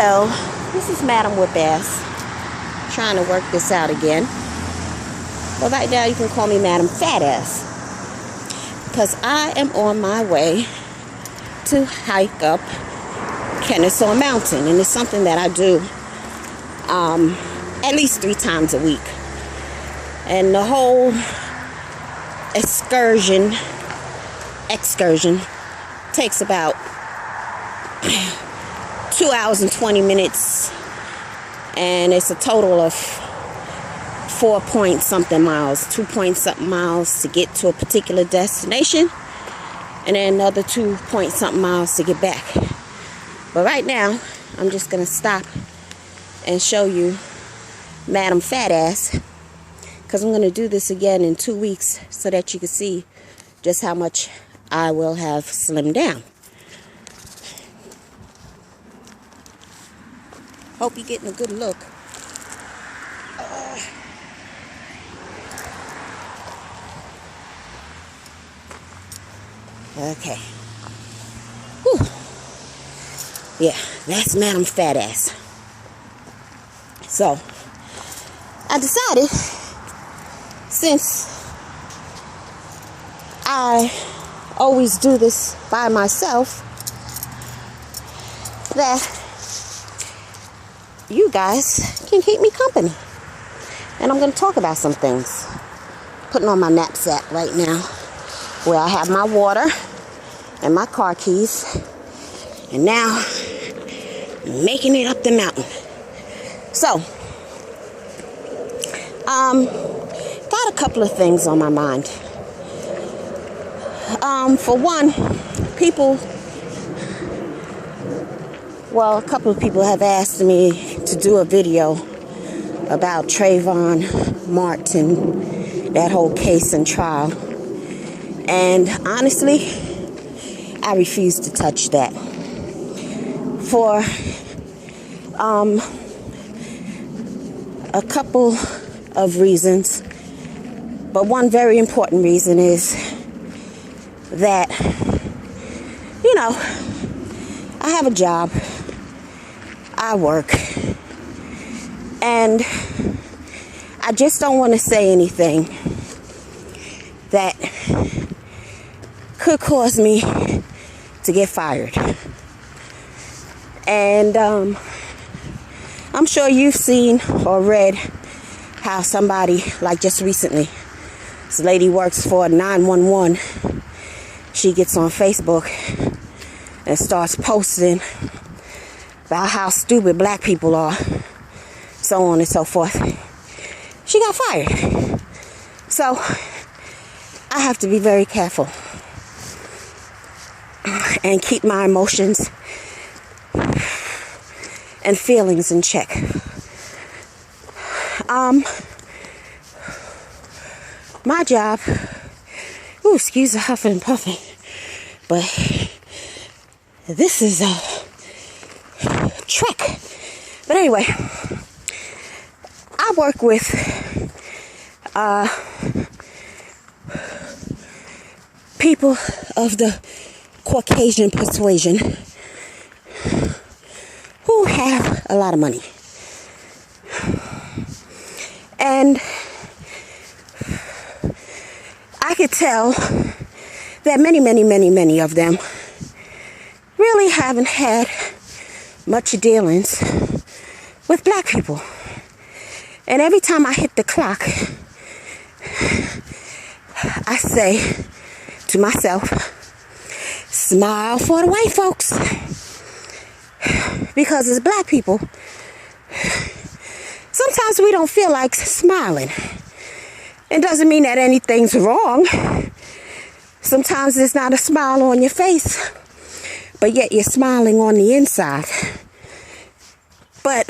Hello, this is Madam Whip-Ass, trying to work this out again. Well, right now you can call me Madam Fat-Ass, because I am on my way to hike up Kennesaw Mountain, and it's something that I do at least 3 times a week. And the whole excursion takes about 2 hours and 20 minutes, and it's a total of 4 point something miles, 2 point something miles to get to a particular destination, and then another 2 point something miles to get back. But right now I'm just gonna stop and show you Madam Fat-Ass, because I'm gonna do this again in 2 weeks so that you can see just how much I will have slimmed down. Hope you're getting a good look. Okay. Whew. Yeah, that's Madam Fat-Ass. So, I decided, since I always do this by myself, that you guys can keep me company. And I'm going to talk about some things. Putting on my knapsack right now, where I have my water and my car keys. And now, making it up the mountain. So, got a couple of things on my mind. For one, a couple of people have asked me to do a video about Trayvon Martin, that whole case and trial. And honestly, I refuse to touch that for a couple of reasons. But one very important reason is that, I have a job, I work, and I just don't want to say anything that could cause me to get fired. And I'm sure you've seen or read how somebody, like just recently, this lady works for 911. She gets on Facebook and starts posting about how stupid black people are, so on and so forth. She got fired. So I have to be very careful and keep my emotions and feelings in check. My job, excuse the huffing and puffing, but this is a trek. But anyway, I work with people of the Caucasian persuasion who have a lot of money. And I could tell that many of them really haven't had much dealings with black people. And every time I hit the clock, I say to myself, smile for the white folks. Because as black people, sometimes we don't feel like smiling. It doesn't mean that anything's wrong. Sometimes there's not a smile on your face, but yet you're smiling on the inside. But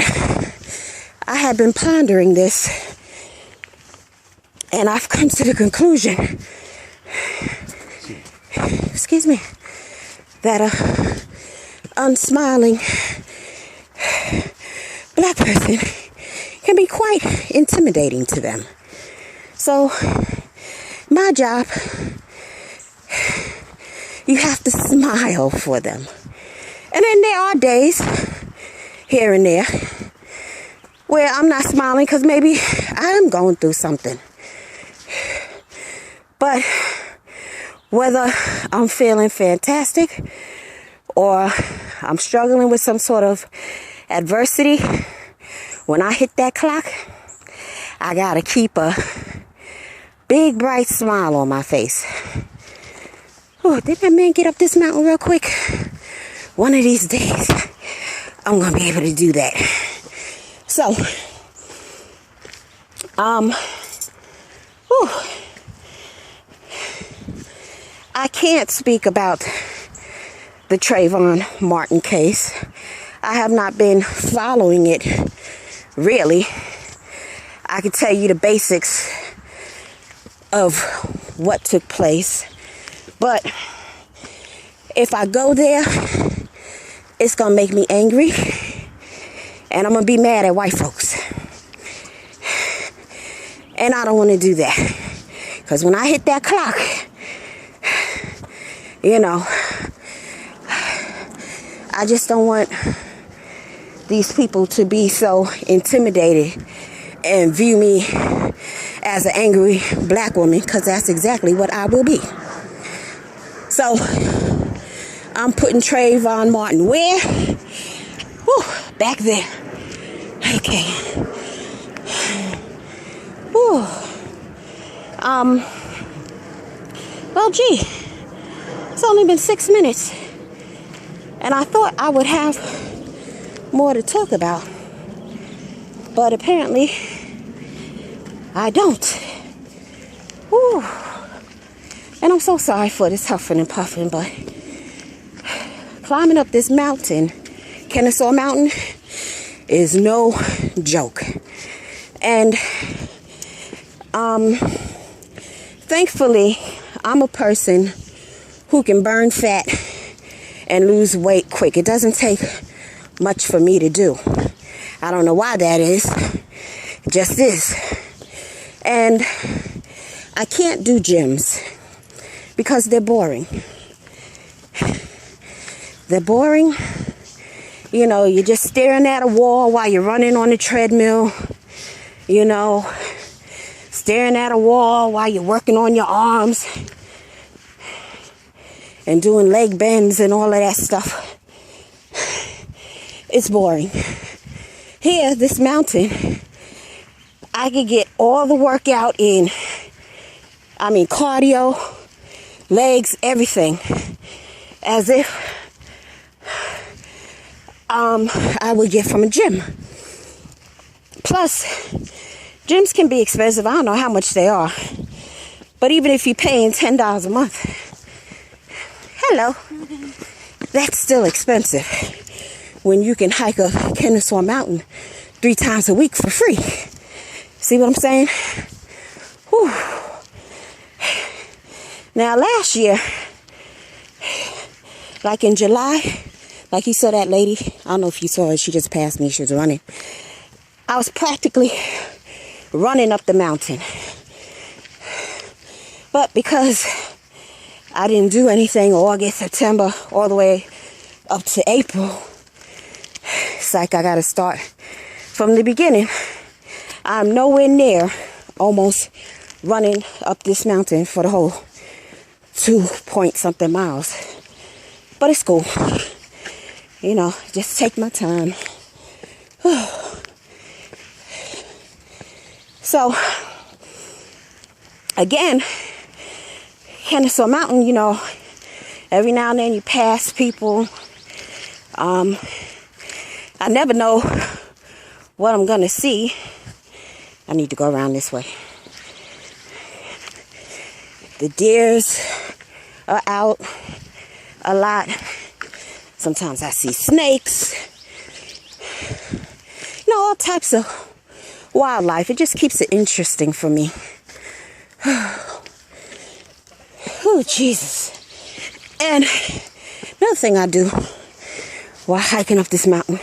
I have been pondering this, and I've come to the conclusion, that a unsmiling black person can be quite intimidating to them. So, my job, you have to smile for them. And then there are days here and there where I'm not smiling because maybe I am going through something. But whether I'm feeling fantastic or I'm struggling with some sort of adversity, when I hit that clock, I gotta keep a big bright smile on my face. Oh, did that man get up this mountain real quick? One of these days, I'm gonna be able to do that. So, I can't speak about the Trayvon Martin case. I have not been following it, really. I can tell you the basics of what took place. But if I go there, it's going to make me angry. And I'm going to be mad at white folks. And I don't want to do that. Because when I hit that clock, I just don't want these people to be so intimidated and view me as an angry black woman, because that's exactly what I will be. So, I'm putting Trayvon Martin where? Whew, back there. Okay. Whew. Well, gee, it's only been 6 minutes. And I thought I would have more to talk about. But apparently, I don't. Whew. And I'm so sorry for this huffing and puffing, but climbing up this mountain, Kennesaw Mountain, is no joke. And thankfully, I'm a person who can burn fat and lose weight quick. It doesn't take much for me to do. I don't know why that is. It just is. And I can't do gyms because they're boring. They're boring. You're just staring at a wall while you're running on the treadmill. Staring at a wall while you're working on your arms and doing leg bends and all of that stuff. It's boring. Here, this mountain, I could get all the workout in. I mean, cardio, legs, everything. As if I would get from a gym. Plus, gyms can be expensive. I don't know how much they are. But even if you're paying $10 a month, hello, that's still expensive when you can hike a Kennesaw Mountain 3 times a week for free. See what I'm saying? Whew. Now, last year, like in July, like you saw that lady, I don't know if you saw her, she just passed me, she was running. I was practically running up the mountain. But because I didn't do anything August, September, all the way up to April, it's like I got to start from the beginning. I'm nowhere near almost running up this mountain for the whole 2-point-something miles. But it's cool. Just take my time. So, again, Kennesaw Mountain, every now and then you pass people. I never know what I'm going to see. I need to go around this way. The deers are out a lot. Sometimes I see snakes. All types of wildlife. It just keeps it interesting for me. Oh, Jesus. And another thing I do while hiking up this mountain,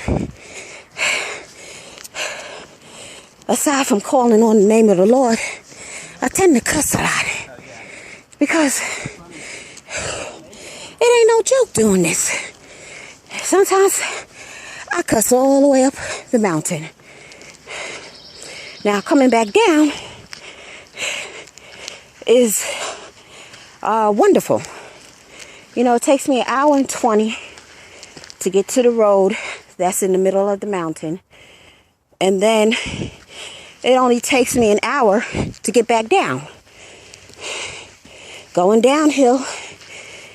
aside from calling on the name of the Lord, I tend to cuss a lot. Because it ain't no joke doing this. Sometimes I cuss all the way up the mountain. Now coming back down is wonderful. You know, it takes me 1 hour and 20 to get to the road that's in the middle of the mountain. And then it only takes me 1 hour to get back down. Going downhill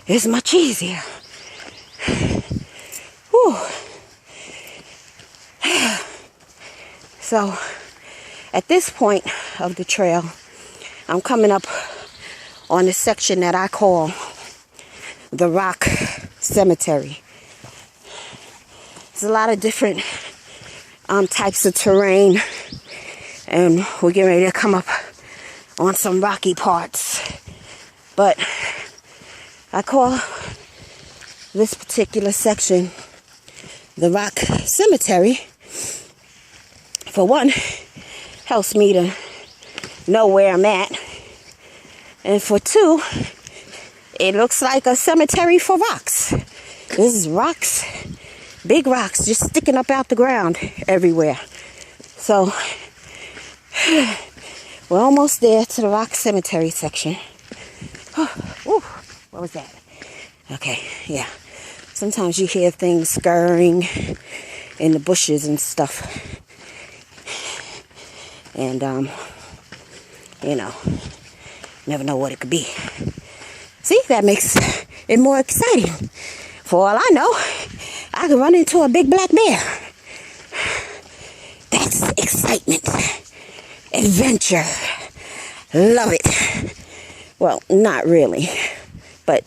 is much easier. Whew. So at this point of the trail, I'm coming up on the section that I call the Rock Cemetery. There's a lot of different types of terrain, and we're getting ready to come up on some rocky parts. But I call this particular section the Rock Cemetery. For one, helps me to know where I'm at. And for two, it looks like a cemetery for rocks. This is rocks, big rocks, just sticking up out the ground everywhere. So, we're almost there to the Rock Cemetery section. Ooh, what was that? Okay, yeah. Sometimes you hear things scurrying in the bushes and stuff. And, you know, never know what it could be. See, that makes it more exciting. For all I know, I could run into a big black bear. That's excitement. Adventure. Love it. Well, not really, but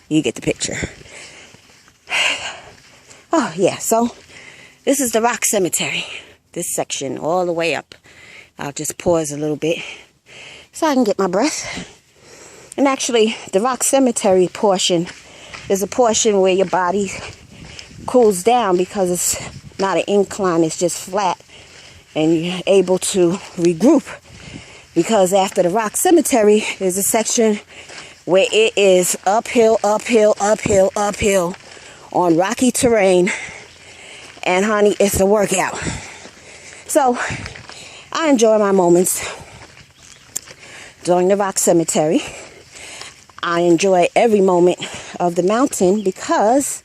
you get the picture. Oh, yeah, so this is the Rock Cemetery. This section all the way up. I'll just pause a little bit so I can get my breath. And actually, the Rock Cemetery portion is a portion where your body cools down because it's not an incline, it's just flat. And you're able to regroup. Because after the Rock Cemetery is a section where it is uphill, uphill, uphill, uphill on rocky terrain. And honey, it's a workout. So, I enjoy my moments during the Rock Cemetery. I enjoy every moment of the mountain because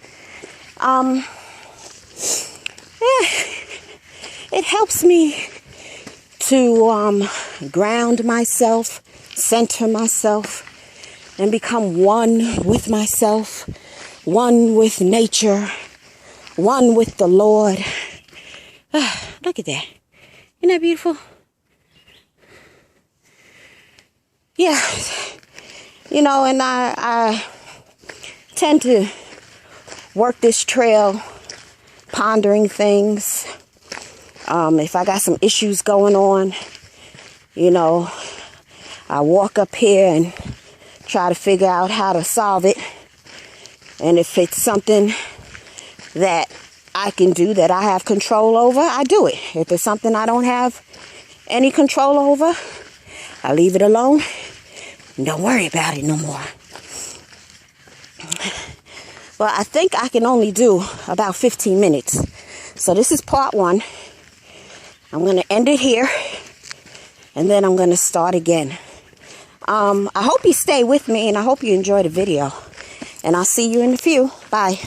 it helps me to ground myself, center myself, and become one with myself, one with nature, one with the Lord. Look at that. Isn't that beautiful? Yeah. You know, and I tend to work this trail pondering things. If I got some issues going on, you know, I walk up here and try to figure out how to solve it. And if it's something that I can do, that I have control over, I do it. If it's something I don't have any control over, I leave it alone. Don't worry about it no more. Well, I think I can only do about 15 minutes. So this is part 1. I'm going to end it here. And then I'm going to start again. I hope you stay with me and I hope you enjoy the video. And I'll see you in a few. Bye.